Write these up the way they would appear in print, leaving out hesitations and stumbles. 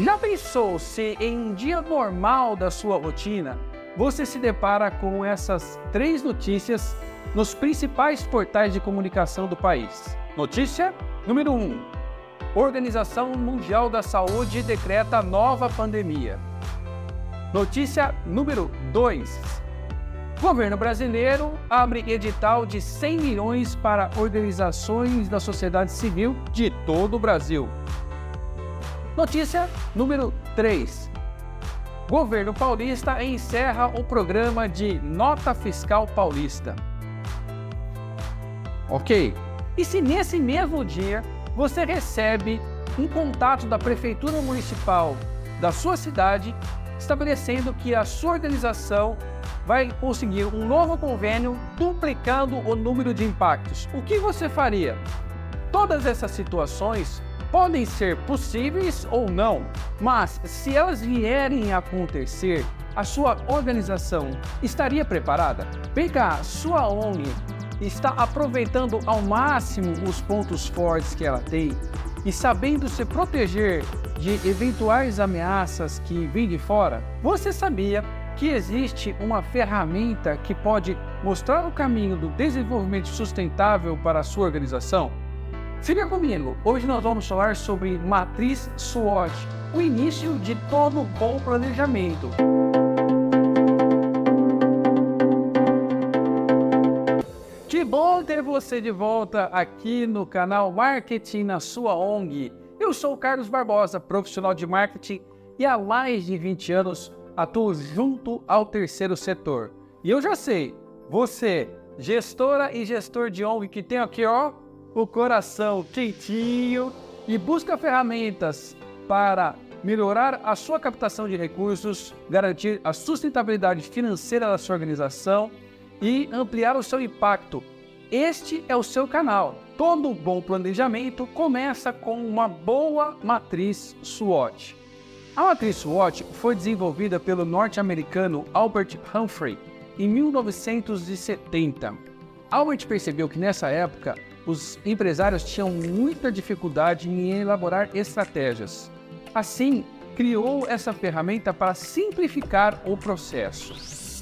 Já pensou se em um dia normal da sua rotina, você se depara com essas 3 notícias nos principais portais de comunicação do país? Notícia número 1. Organização Mundial da Saúde decreta nova pandemia. Notícia número 2. Governo brasileiro abre edital de 100 milhões para organizações da sociedade civil de todo o Brasil. Notícia número 3. Governo paulista encerra o programa de Nota Fiscal Paulista. Ok. E se nesse mesmo dia você recebe um contato da Prefeitura Municipal da sua cidade estabelecendo que a sua organização vai conseguir um novo convênio duplicando o número de impactos, o que você faria? Todas essas situações podem ser possíveis ou não, mas se elas vierem a acontecer, a sua organização estaria preparada? Vem cá, sua ONG está aproveitando ao máximo os pontos fortes que ela tem e sabendo se proteger de eventuais ameaças que vêm de fora? Você sabia que existe uma ferramenta que pode mostrar o caminho do desenvolvimento sustentável para a sua organização? Fica comigo, hoje nós vamos falar sobre Matriz SWOT, o início de todo bom planejamento. Que bom ter você de volta aqui no canal Marketing na sua ONG. Eu sou o Carlos Barbosa, profissional de marketing e há mais de 20 anos atuo junto ao terceiro setor. E eu já sei, você, gestora e gestor de ONG que tem aqui, ó, o coração quentinho e busca ferramentas para melhorar a sua captação de recursos, garantir a sustentabilidade financeira da sua organização e ampliar o seu impacto. Este é o seu canal. Todo bom planejamento começa com uma boa matriz SWOT. A matriz SWOT foi desenvolvida pelo norte-americano Albert Humphrey em 1970. Albert percebeu que nessa época os empresários tinham muita dificuldade em elaborar estratégias. Assim, criou essa ferramenta para simplificar o processo.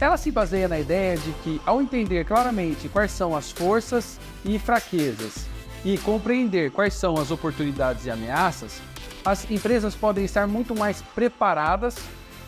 Ela se baseia na ideia de que, ao entender claramente quais são as forças e fraquezas e compreender quais são as oportunidades e ameaças, as empresas podem estar muito mais preparadas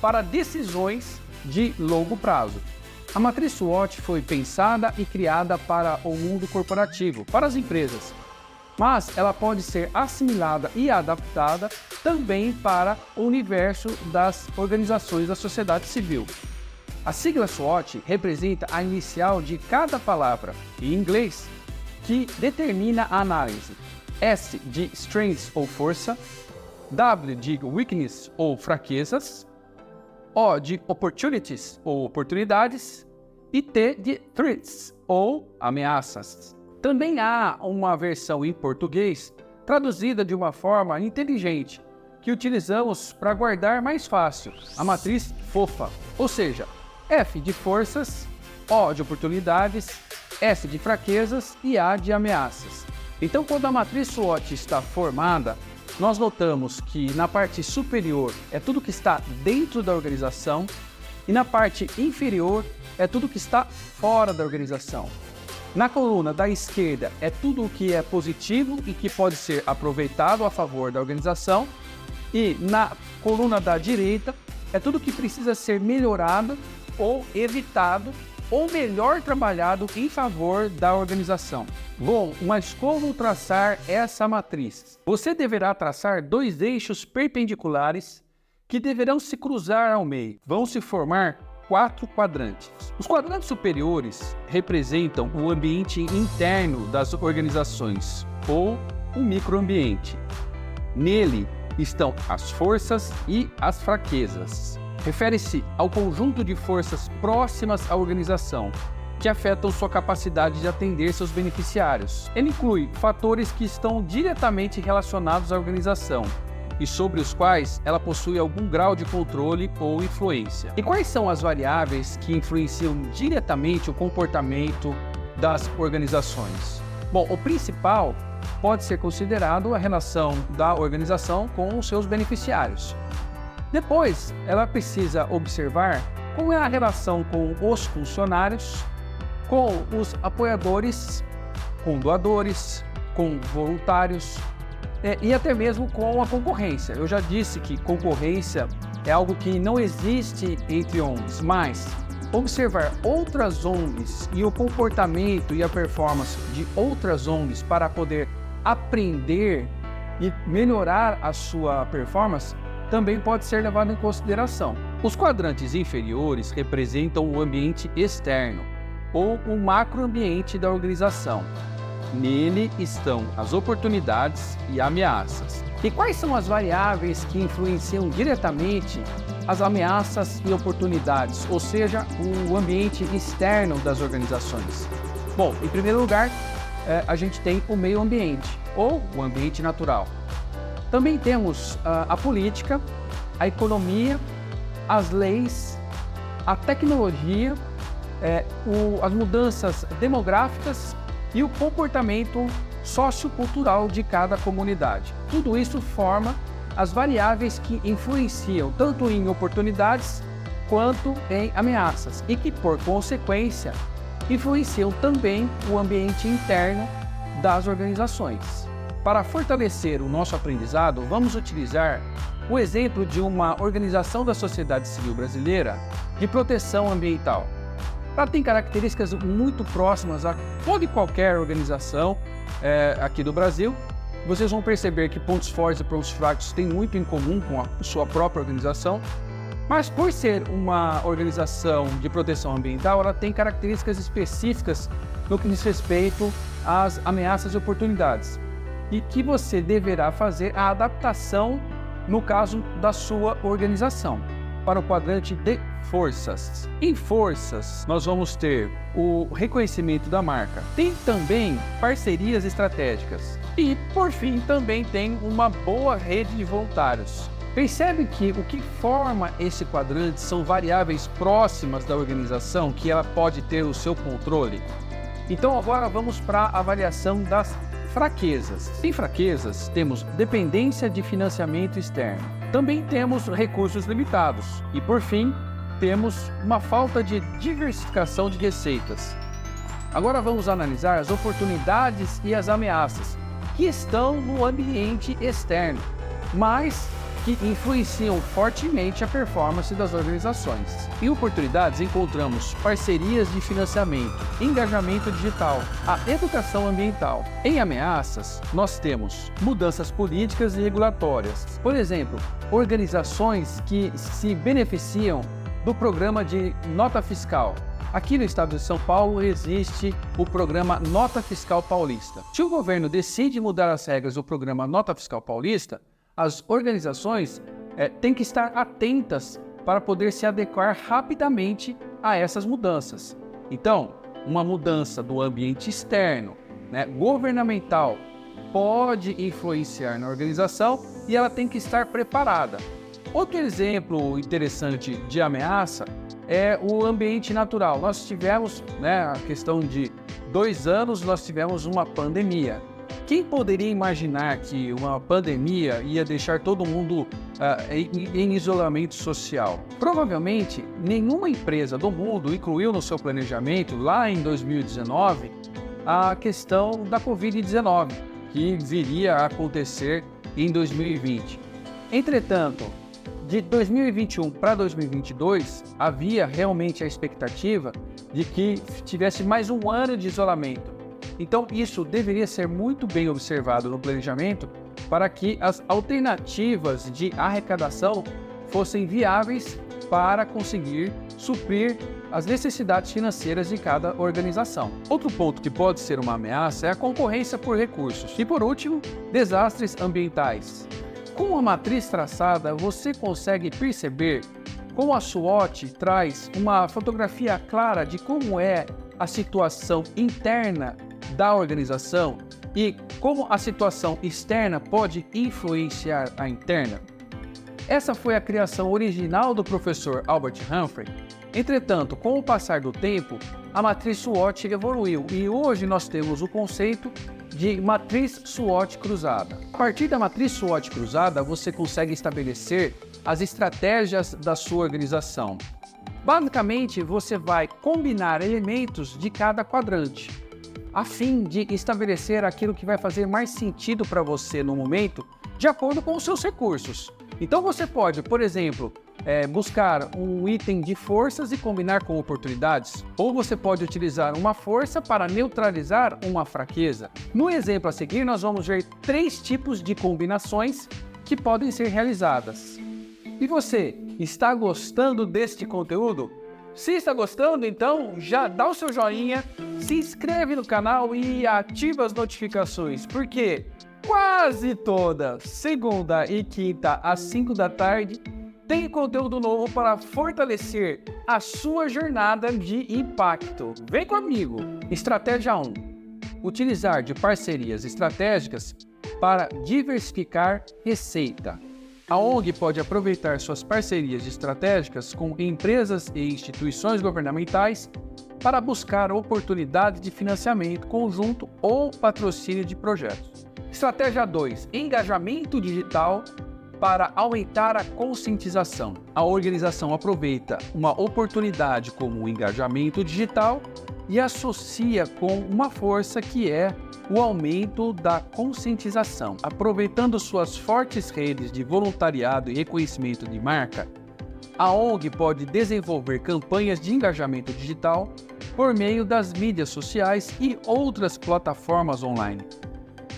para decisões de longo prazo. A matriz SWOT foi pensada e criada para o mundo corporativo, para as empresas, mas ela pode ser assimilada e adaptada também para o universo das organizações da sociedade civil. A sigla SWOT representa a inicial de cada palavra, em inglês, que determina a análise. S de strengths ou força, W de weakness ou fraquezas, O de opportunities ou oportunidades e T de threats ou ameaças. Também há uma versão em português traduzida de uma forma inteligente que utilizamos para guardar mais fácil, a matriz FOFA, ou seja, F de forças, O de oportunidades, S de fraquezas e A de ameaças. Então, quando a matriz SWOT está formada, nós notamos que na parte superior é tudo que está dentro da organização e na parte inferior é tudo que está fora da organização. Na coluna da esquerda é tudo o que é positivo e que pode ser aproveitado a favor da organização e na coluna da direita é tudo que precisa ser melhorado ou evitado ou melhor trabalhado em favor da organização. Bom, mas como traçar essa matriz? Você deverá traçar 2 eixos perpendiculares que deverão se cruzar ao meio. Vão se formar 4 quadrantes. Os quadrantes superiores representam o ambiente interno das organizações, ou o microambiente. Nele estão as forças e as fraquezas. Refere-se ao conjunto de forças próximas à organização, que afetam sua capacidade de atender seus beneficiários. Ele inclui fatores que estão diretamente relacionados à organização e sobre os quais ela possui algum grau de controle ou influência. E quais são as variáveis que influenciam diretamente o comportamento das organizações? Bom, o principal pode ser considerado a relação da organização com os seus beneficiários. Depois, ela precisa observar como é a relação com os funcionários, com os apoiadores, com doadores, com voluntários e até mesmo com a concorrência. Eu já disse que concorrência é algo que não existe entre ONGs, mas observar outras ONGs e o comportamento e a performance de outras ONGs para poder aprender e melhorar a sua performance também pode ser levado em consideração. Os quadrantes inferiores representam o ambiente externo ou o macroambiente da organização. Nele estão as oportunidades e ameaças. E quais são as variáveis que influenciam diretamente as ameaças e oportunidades, ou seja, o ambiente externo das organizações? Bom, em primeiro lugar, a gente tem o meio ambiente, ou o ambiente natural. Também temos a política, a economia, as leis, a tecnologia, as mudanças demográficas e o comportamento sociocultural de cada comunidade. Tudo isso forma as variáveis que influenciam tanto em oportunidades quanto em ameaças e que, por consequência, influenciam também o ambiente interno das organizações. Para fortalecer o nosso aprendizado, vamos utilizar o exemplo de uma organização da sociedade civil brasileira de proteção ambiental. Ela tem características muito próximas a toda e qualquer organização aqui do Brasil. Vocês vão perceber que pontos fortes e pontos fracos têm muito em comum com a sua própria organização, mas por ser uma organização de proteção ambiental, ela tem características específicas no que diz respeito às ameaças e oportunidades, e que você deverá fazer a adaptação no caso da sua organização. Para o quadrante de forças. Em forças, nós vamos ter o reconhecimento da marca. Tem também parcerias estratégicas. E, por fim, também tem uma boa rede de voluntários. Percebe que o que forma esse quadrante são variáveis próximas da organização que ela pode ter o seu controle? Então, agora vamos para a avaliação das fraquezas. Em fraquezas, temos dependência de financiamento externo. Também temos recursos limitados. E, por fim, temos uma falta de diversificação de receitas. Agora vamos analisar as oportunidades e as ameaças que estão no ambiente externo, mas que influenciam fortemente a performance das organizações. Em oportunidades encontramos parcerias de financiamento, engajamento digital, a educação ambiental. Em ameaças, nós temos mudanças políticas e regulatórias. Por exemplo, organizações que se beneficiam do programa de nota fiscal. Aqui no estado de São Paulo existe o programa Nota Fiscal Paulista. Se o governo decide mudar as regras do programa Nota Fiscal Paulista, as organizações têm que estar atentas para poder se adequar rapidamente a essas mudanças. Então, uma mudança do ambiente externo, governamental, pode influenciar na organização e ela tem que estar preparada. Outro exemplo interessante de ameaça é o ambiente natural. Nós tivemos, a questão de 2 anos, nós tivemos uma pandemia. Quem poderia imaginar que uma pandemia ia deixar todo mundo em isolamento social? Provavelmente, nenhuma empresa do mundo incluiu no seu planejamento, lá em 2019, a questão da Covid-19, que viria a acontecer em 2020. Entretanto, de 2021 para 2022, havia realmente a expectativa de que tivesse mais um ano de isolamento. Então, isso deveria ser muito bem observado no planejamento para que as alternativas de arrecadação fossem viáveis para conseguir suprir as necessidades financeiras de cada organização. Outro ponto que pode ser uma ameaça é a concorrência por recursos. E, por último, desastres ambientais. Com a matriz traçada, você consegue perceber como a SWOT traz uma fotografia clara de como é a situação interna da organização e como a situação externa pode influenciar a interna. Essa foi a criação original do professor Albert Humphrey. Entretanto, com o passar do tempo, a matriz SWOT evoluiu e hoje nós temos o conceito de matriz SWOT cruzada. A partir da matriz SWOT cruzada, você consegue estabelecer as estratégias da sua organização. Basicamente, você vai combinar elementos de cada quadrante, a fim de estabelecer aquilo que vai fazer mais sentido para você no momento, de acordo com os seus recursos. Então você pode, por exemplo, buscar um item de forças e combinar com oportunidades, ou você pode utilizar uma força para neutralizar uma fraqueza. No exemplo a seguir, nós vamos ver 3 tipos de combinações que podem ser realizadas. E você, está gostando deste conteúdo? Se está gostando, então já dá o seu joinha, se inscreve no canal e ativa as notificações, porque quase toda segunda e quinta às 5 da tarde tem conteúdo novo para fortalecer a sua jornada de impacto. Vem comigo! Estratégia 1. Utilizar de parcerias estratégicas para diversificar receita. A ONG pode aproveitar suas parcerias estratégicas com empresas e instituições governamentais para buscar oportunidades de financiamento conjunto ou patrocínio de projetos. Estratégia 2. Engajamento digital para aumentar a conscientização. A organização aproveita uma oportunidade como o engajamento digital e associa com uma força que é o aumento da conscientização. Aproveitando suas fortes redes de voluntariado e reconhecimento de marca, a ONG pode desenvolver campanhas de engajamento digital por meio das mídias sociais e outras plataformas online.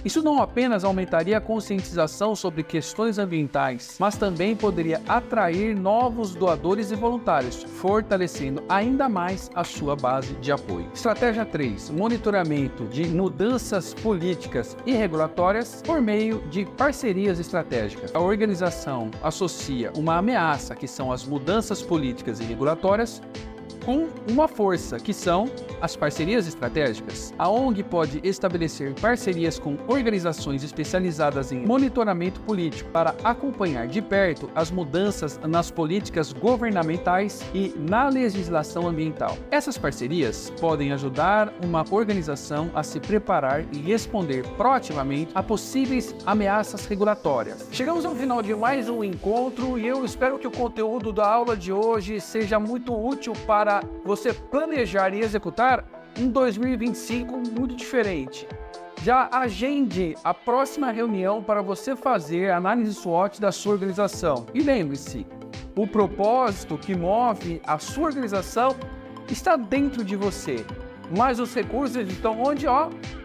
Isso não apenas aumentaria a conscientização sobre questões ambientais, mas também poderia atrair novos doadores e voluntários, fortalecendo ainda mais a sua base de apoio. Estratégia 3. Monitoramento de mudanças políticas e regulatórias por meio de parcerias estratégicas. A organização associa uma ameaça, que são as mudanças políticas e regulatórias, com uma força, que são as parcerias estratégicas. A ONG pode estabelecer parcerias com organizações especializadas em monitoramento político para acompanhar de perto as mudanças nas políticas governamentais e na legislação ambiental. Essas parcerias podem ajudar uma organização a se preparar e responder proativamente a possíveis ameaças regulatórias. Chegamos ao final de mais um encontro e eu espero que o conteúdo da aula de hoje seja muito útil para você planejar e executar um 2025 muito diferente. Já agende a próxima reunião para você fazer a análise SWOT da sua organização. E lembre-se, o propósito que move a sua organização está dentro de você, mas os recursos estão onde?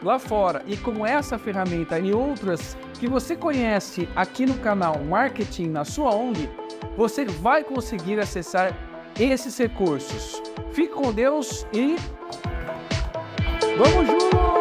Lá fora. E com essa ferramenta e outras que você conhece aqui no canal Marketing na sua ONG, você vai conseguir acessar esses recursos. Fique com Deus e vamos juntos!